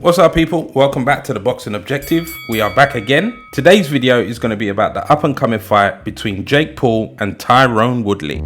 What's up, people? Welcome back to the Boxing Objective. We are back again. Today's video is going to be about the up and coming fight between Jake Paul and Tyron Woodley.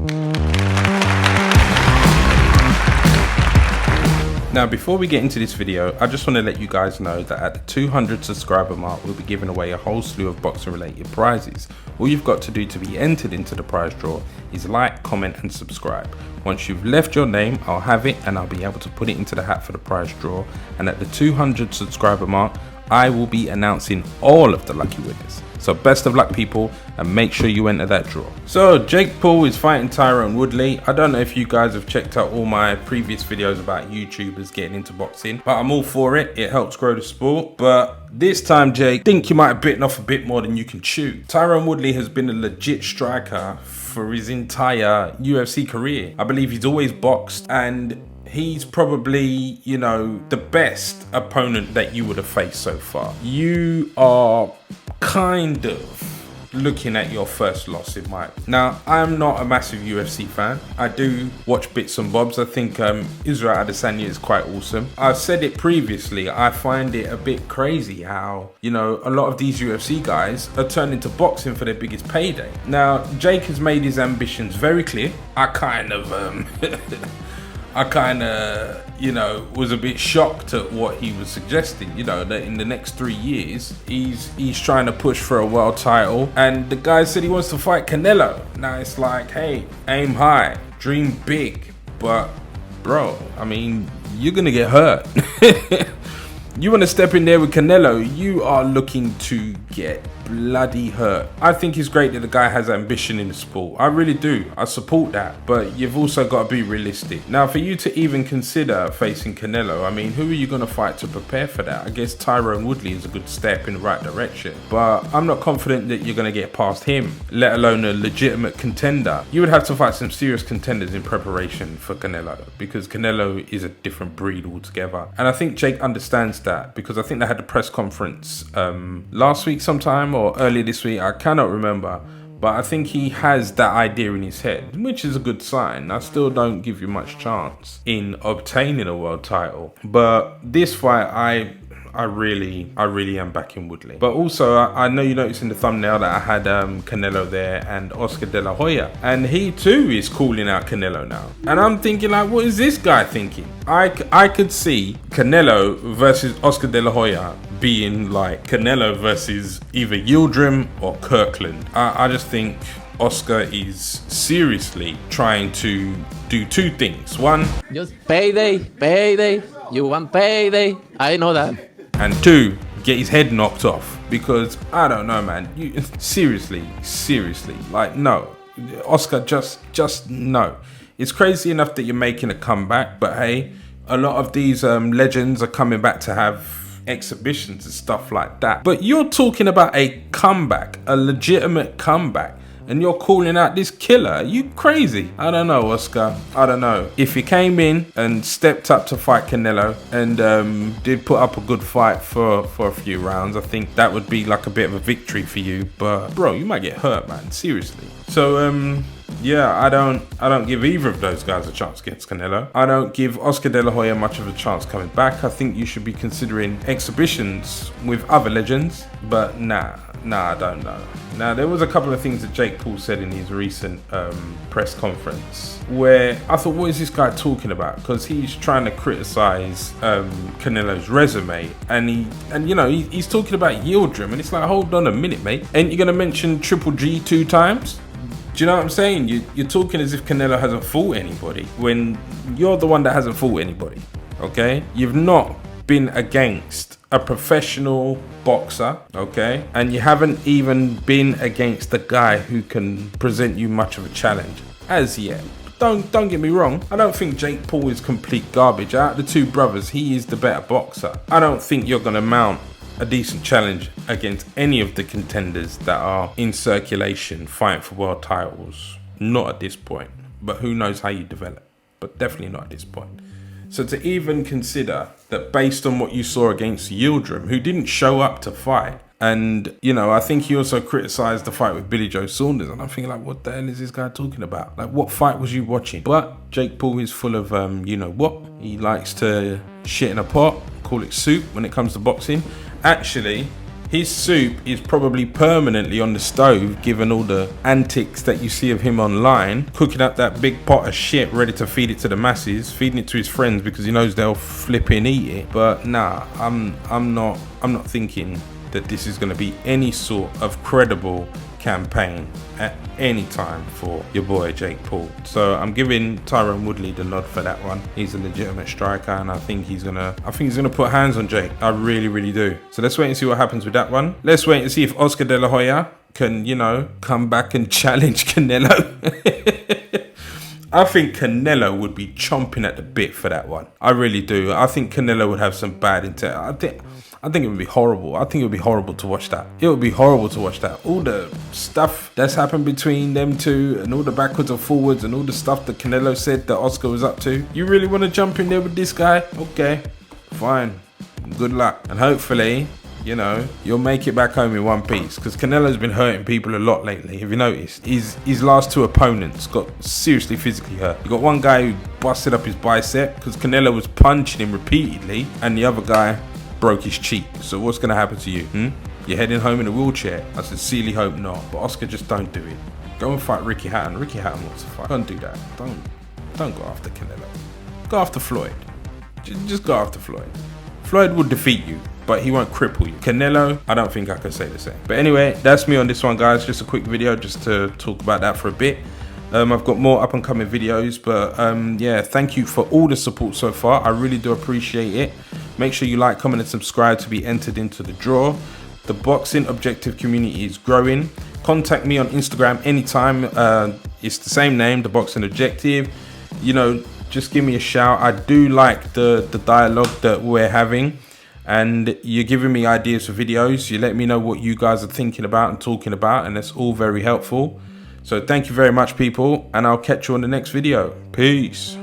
Now, before we get into this video, I just want to let you guys know that at the 200 subscriber mark, we'll be giving away a whole slew of boxing related prizes. All you've got to do to be entered into the prize draw is like, comment and subscribe. Once you've left your name, I'll have it and I'll be able to put it into the hat for the prize draw. And at the 200 subscriber mark, I will be announcing all of the lucky winners. So best of luck, people, and make sure you enter that draw. So Jake Paul is fighting Tyron Woodley. I don't know if you guys have checked out all my previous videos about YouTubers getting into boxing, but I'm all for it. It helps grow the sport. But this time, Jake, I think you might have bitten off a bit more than you can chew. Tyron Woodley has been a legit striker for his entire UFC career. I believe he's always boxed, and he's probably, you know, the best opponent that you would have faced so far. You are kind of looking at your first loss in my... Now, I'm not a massive UFC fan. I do watch bits and bobs. I think Israel Adesanya is quite awesome. I've said it previously. I find it a bit crazy how, you know, a lot of these UFC guys are turning to boxing for their biggest payday. Now, Jake has made his ambitions very clear. I kind of you know, was a bit shocked at what he was suggesting, you know, that in the next 3 years, he's trying to push for a world title. And the guy said he wants to fight Canelo. Now it's like, hey, aim high, dream big. But bro, I mean, you're gonna get hurt. You want to step in there with Canelo, you are looking to get bloody hurt. I think it's great that the guy has ambition in the sport. I really do. I support that. But you've also got to be realistic. Now, for you to even consider facing Canelo, I mean, who are you going to fight to prepare for that? I guess Tyron Woodley is a good step in the right direction. But I'm not confident that you're going to get past him, let alone a legitimate contender. You would have to fight some serious contenders in preparation for Canelo, because Canelo is a different breed altogether. And I think Jake understands that, because I think they had the press conference last week sometime or earlier this week, I cannot remember, but I think he has that idea in his head, which is a good sign. I still don't give you much chance in obtaining a world title, but this fight, I really am backing Woodley. But also, I know you noticed in the thumbnail that I had Canelo there and Oscar De La Hoya, and he too is calling out Canelo now. And I'm thinking, like, what is this guy thinking? I could see Canelo versus Oscar De La Hoya being like Canelo versus either Yildirim or Kirkland. I just think Oscar is seriously trying to do two things. One, just payday. You want payday? I know that. And two, get his head knocked off. Because I don't know, man. You seriously, like, no, Oscar, just no. It's crazy enough that you're making a comeback, but hey, a lot of these legends are coming back to have exhibitions and stuff like that. But you're talking about a comeback, a legitimate comeback, and you're calling out this killer. Are you crazy? I don't know, Oscar. I don't know. If you came in and stepped up to fight Canelo and did put up a good fight for a few rounds, I think that would be like a bit of a victory for you. But bro, you might get hurt, man. Seriously. So yeah, I don't give either of those guys a chance against Canelo. I don't give Oscar De La Hoya much of a chance coming back. I think you should be considering exhibitions with other legends, but nah, I don't know. Now, there was a couple of things that Jake Paul said in his recent press conference where I thought, what is this guy talking about? Because he's trying to criticize Canelo's resume, and he's talking about Yildirim, and it's like, hold on a minute, mate. Ain't you gonna mention Triple G 2 times? Do you know what I'm saying? You're talking as if Canelo hasn't fought anybody when you're the one that hasn't fought anybody, okay? You've not been against a professional boxer, okay? And you haven't even been against the guy who can present you much of a challenge as yet. Don't get me wrong. I don't think Jake Paul is complete garbage. Out of the two brothers, he is the better boxer. I don't think you're going to mount a decent challenge against any of the contenders that are in circulation fighting for world titles. Not at this point, but who knows how you develop, but definitely not at this point. So to even consider that based on what you saw against Yildirim, who didn't show up to fight, And, you know, I think he also criticised the fight with Billy Joe Saunders. And I'm thinking, like, what the hell is this guy talking about? Like, what fight was you watching? But Jake Paul is full of, you know what? He likes to shit in a pot, call it soup when it comes to boxing. Actually, his soup is probably permanently on the stove, given all the antics that you see of him online, cooking up that big pot of shit, ready to feed it to the masses, feeding it to his friends because he knows they'll flipping eat it. But nah, I'm not thinking that this is going to be any sort of credible campaign at any time for your boy Jake Paul. So I'm giving Tyron Woodley the nod for that one. He's a legitimate striker, and I think he's gonna put hands on Jake. I really do. So let's wait and see what happens with that one. Let's wait and see if Oscar De La Hoya can, you know, come back and challenge Canelo. I think Canelo would be chomping at the bit for that one. I really do. I think Canelo would have some bad intent. I think it would be horrible. I think it would be horrible to watch that. It would be horrible to watch that. All the stuff that's happened between them two, and all the backwards and forwards, and all the stuff that Canelo said that Oscar was up to. You really want to jump in there with this guy? Okay, fine. Good luck. And hopefully, you know, you'll make it back home in one piece, because Canelo's been hurting people a lot lately. Have you noticed? His last two opponents got seriously physically hurt. You got one guy who busted up his bicep because Canelo was punching him repeatedly, and the other guy broke his cheek. So what's going to happen to you? You're heading home in a wheelchair? I sincerely hope not. But Oscar, just don't do it. Go and fight Ricky Hatton. Ricky Hatton wants to fight. Don't do that. Don't go after Canelo. Go after Floyd. Just go after Floyd. Floyd will defeat you, but he won't cripple you. Canelo, I don't think I can say the same. But anyway, that's me on this one, guys. Just a quick video just to talk about that for a bit. I've got more up and coming videos, but yeah, thank you for all the support so far. I really do appreciate it. Make sure you like, comment and subscribe to be entered into the draw. The Boxing Objective community is growing. Contact me on Instagram anytime. It's the same name, The Boxing Objective. You know, just give me a shout. I do like the dialogue that we're having, and you're giving me ideas for videos. You let me know what you guys are thinking about and talking about, and that's all very helpful. So thank you very much, people, and I'll catch you on the next video. Peace.